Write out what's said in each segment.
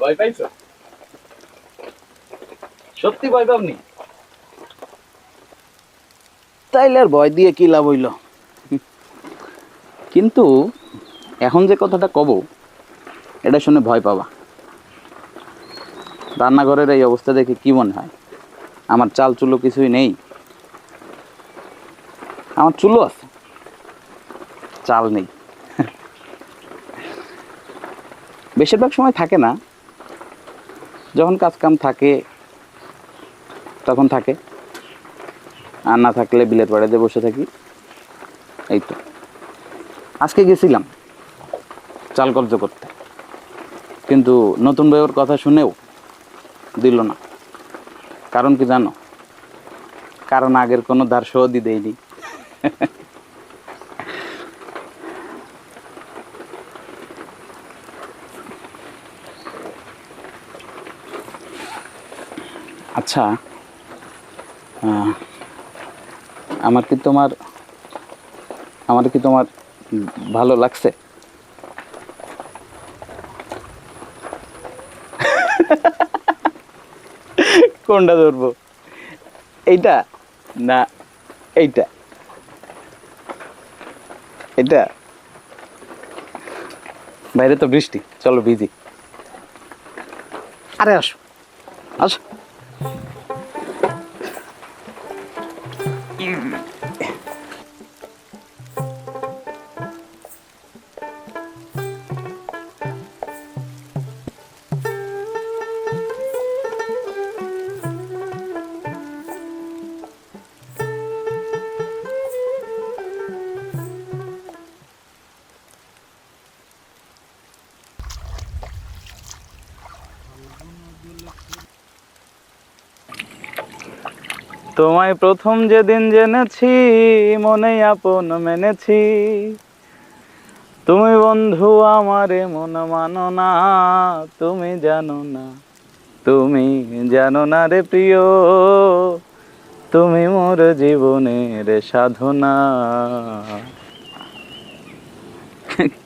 ভয় পাইছো? সত্যি ভয় পাওনি? তাইলে আর ভয় দিয়ে কি লাভ হইল? কিন্তু এখন যে কথাটা কব, এটা শুনে ভয় পাবা। রান্নাঘরের এই অবস্থা দেখে কি মনে হয় আমার চাল চুলো কিছুই নেই? আমার চুলো আছে, চাল নেই। বেশিরভাগ সময় থাকে না, যখন কাজ কাম থাকে তখন থাকে, আর না থাকলে বিলেত বাড়িতে বসে থাকি। এই তো আজকে গেছিলাম চাল কব্জ করতে, কিন্তু নতুন বউয়ের কথা শুনেও দিল না। কারণ কি জানো? কারণ আগের কোনো ধার শোধই দেয়নি। আচ্ছা, আমার কি তোমার আমার কি তোমার ভালো লাগছে? কোনটা ধরবো, এইটা না এইটা? এটা বাইরে তো বৃষ্টি, চলো ভিজি। আরে আসো, আসো। তোমায় প্রথম যেদিন জেনেছি, মনেই আপন মেনেছি। তুমি বন্ধু আমারে মন মানো না, তুমি জানো না, তুমি জানো না রে প্রিয়, তুমি মোর জীবনের সাধনা।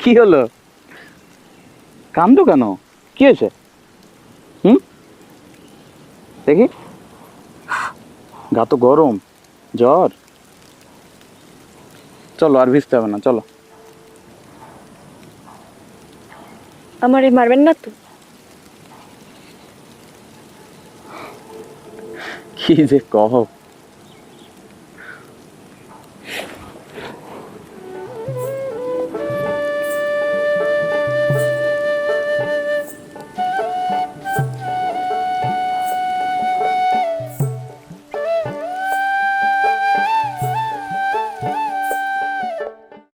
কি হলো, কান্দো কেন? কি হয়েছে? হুম, দেখি। গা তো গরম, জ্বর। চলো আর ভিজতে হবে না, চলো। আমারে মারবেন না তো? কি যে কহ।